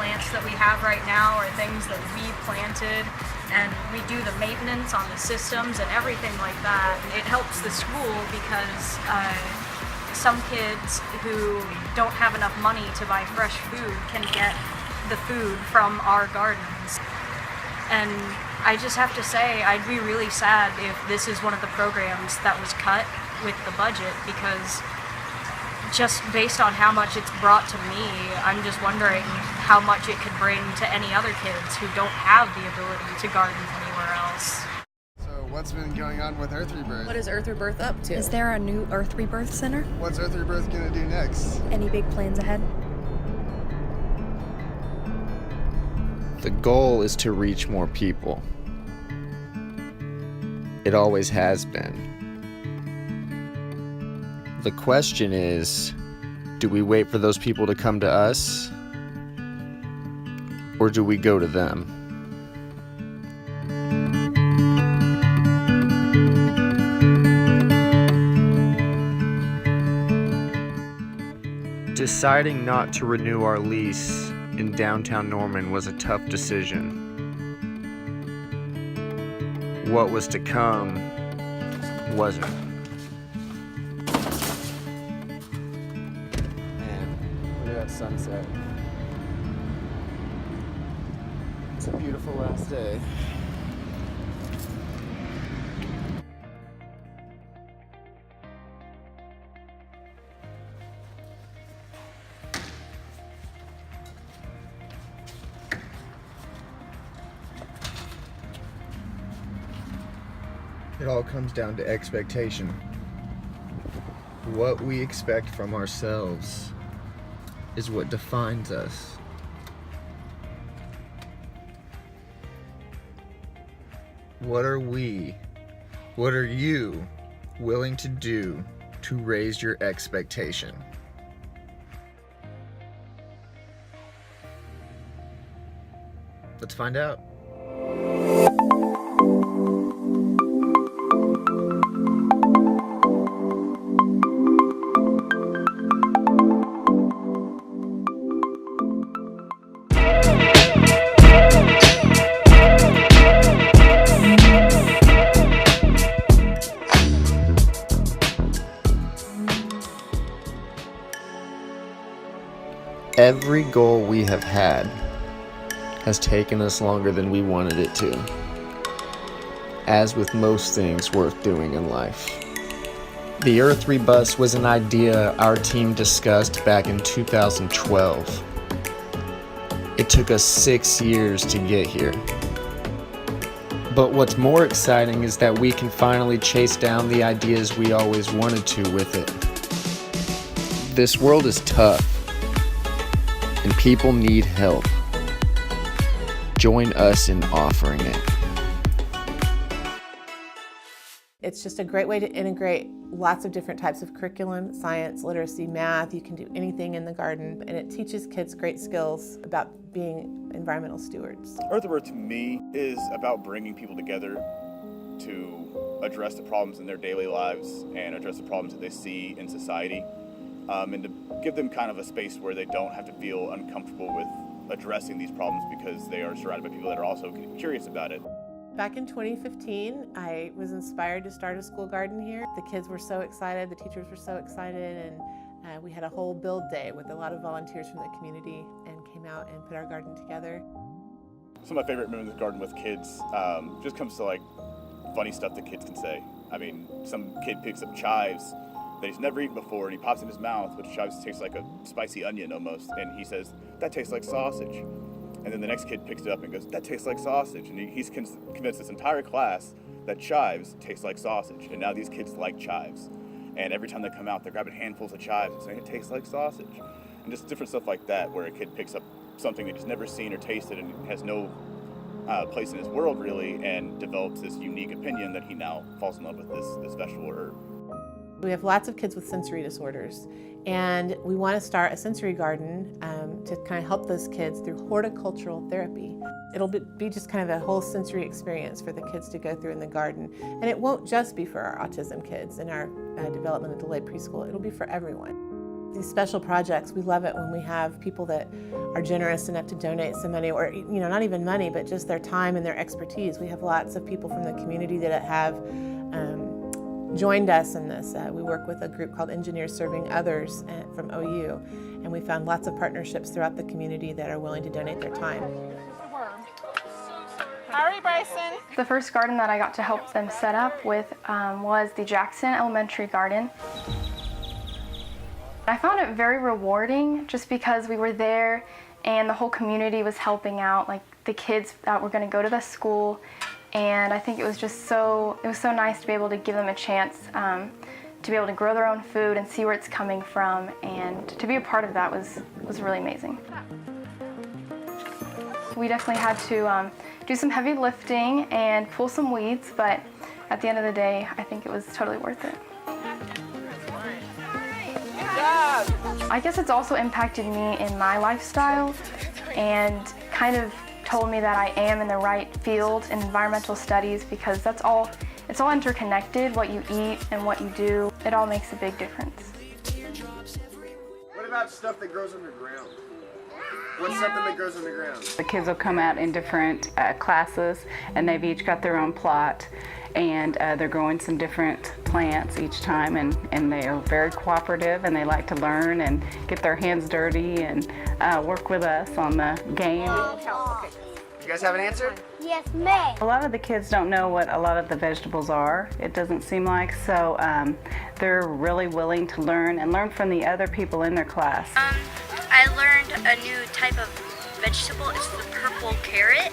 plants that we have right now are things that we planted, and we do the maintenance on the systems and everything like that. It helps the school because some kids who don't have enough money to buy fresh food can get the food from our gardens. And I just have to say, I'd be really sad if this is one of the programs that was cut with the budget, because just based on how much it's brought to me, I'm just wondering how much it could bring to any other kids who don't have the ability to garden anywhere else. What's been going on with Earth Rebirth? What is Earth Rebirth up to? Is there a new Earth Rebirth Center? What's Earth Rebirth gonna do next? Any big plans ahead? The goal is to reach more people. It always has been. The question is, do we wait for those people to come to us? Or do we go to them? Deciding not to renew our lease in downtown Norman was a tough decision. What was to come wasn't. Man, look at that sunset. It's a beautiful last day. It all comes down to expectation. What we expect from ourselves is what defines us. What are you willing to do to raise your expectation? Let's find out. Every goal we have had has taken us longer than we wanted it to, as with most things worth doing in life. The Earth Rebus was an idea our team discussed back in 2012. It took us 6 years to get here. But what's more exciting is that we can finally chase down the ideas we always wanted to with it. This world is tough, and people need help. Join us in offering it. It's just a great way to integrate lots of different types of curriculum, science, literacy, math. You can do anything in the garden, and it teaches kids great skills about being environmental stewards. Earth Rebirth to me is about bringing people together to address the problems in their daily lives and address the problems that they see in society. And to give them kind of a space where they don't have to feel uncomfortable with addressing these problems because they are surrounded by people that are also curious about it. Back in 2015, I was inspired to start a school garden here. The kids were so excited, the teachers were so excited, and we had a whole build day with a lot of volunteers from the community and came out and put our garden together. Some of my favorite moments in the garden with kids just comes to like funny stuff that kids can say. I mean, some kid picks up chives that he's never eaten before, and he pops in his mouth, which chives tastes like a spicy onion almost, and he says, "That tastes like sausage." And then the next kid picks it up and goes, "That tastes like sausage." And he's convinced this entire class that chives taste like sausage, and now these kids like chives. And every time they come out, they're grabbing handfuls of chives and saying, "It tastes like sausage." And just different stuff like that, where a kid picks up something that he's never seen or tasted and has no place in his world really, and develops this unique opinion that he now falls in love with this vegetable herb. We have lots of kids with sensory disorders, and we want to start a sensory garden to kind of help those kids through horticultural therapy. It'll be just kind of a whole sensory experience for the kids to go through in the garden, and it won't just be for our autism kids in our developmental delayed preschool. It'll be for everyone. These special projects, we love it when we have people that are generous enough to donate some money, or not even money, but just their time and their expertise. We have lots of people from the community that have joined us in this. We work with a group called Engineers Serving Others from OU, and we found lots of partnerships throughout the community that are willing to donate their time. Hurry, Bryson. The first garden that I got to help them set up with was the Jackson Elementary Garden. I found it very rewarding just because we were there and the whole community was helping out, like the kids that were going to go to the school, and I think it was just so nice to be able to give them a chance to be able to grow their own food and see where it's coming from, and to be a part of that was really amazing. We definitely had to do some heavy lifting and pull some weeds, but at the end of the day, I think it was totally worth it. I guess it's also impacted me in my lifestyle and kind of told me that I am in the right field in environmental studies, because it's all interconnected. What you eat and what you do, it all makes a big difference. What about stuff that grows underground? What's something that grows underground? The kids will come out in different classes, and they've each got their own plot, and they're growing some different plants each time, and they are very cooperative, and they like to learn and get their hands dirty and work with us on the game. You guys have an answer? Yes, ma'am. A lot of the kids don't know what a lot of the vegetables are, it doesn't seem like, so they're really willing to learn and learn from the other people in their class. I learned a new type of vegetable. It's the purple carrot.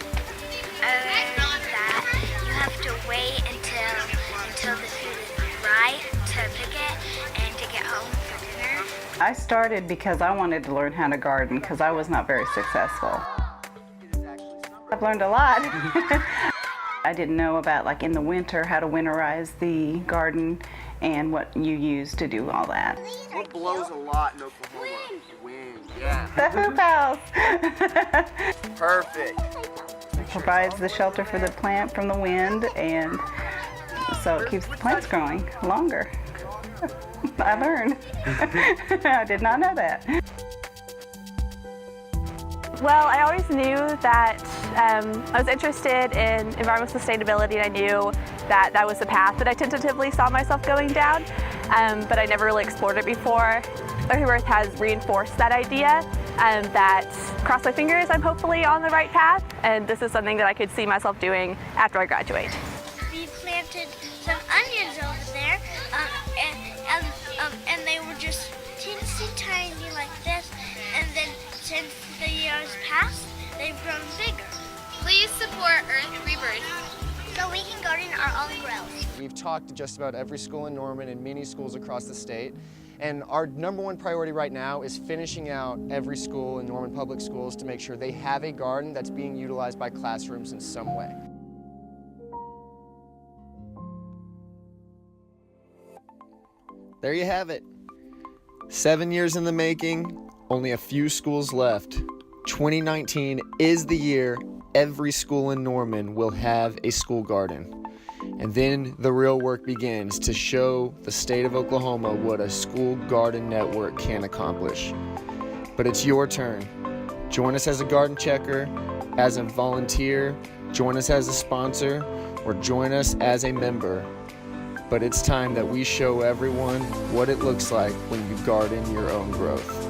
That you have to wait until the food is right to pick it and take it home for dinner. I started because I wanted to learn how to garden because I was not very successful. I've learned a lot. I didn't know about, like in the winter, how to winterize the garden and what you use to do all that. What blows a lot in Oklahoma? Wind. Yeah. The hoop house. Perfect. It provides the shelter for the plant from the wind, and so it keeps the plants growing longer. I learned. I did not know that. Well, I always knew that I was interested in environmental sustainability, and I knew that that was the path that I tentatively saw myself going down, but I never really explored it before. Rebirth has reinforced that idea, that cross my fingers, I'm hopefully on the right path, and this is something that I could see myself doing after I graduate. We planted some onions over there, and they were just teensy tiny like this, and then since the years passed, they've grown bigger. Please support Earth Rebirth, so we can garden our own growth. We've talked to just about every school in Norman and many schools across the state, and our #1 priority right now is finishing out every school in Norman Public Schools to make sure they have a garden that's being utilized by classrooms in some way. There you have it. 7 years in the making, only a few schools left. 2019 is the year every school in Norman will have a school garden. And then the real work begins to show the state of Oklahoma what a school garden network can accomplish. But it's your turn. Join us as a garden checker, as a volunteer, join us as a sponsor, or join us as a member. But it's time that we show everyone what it looks like when you garden your own growth.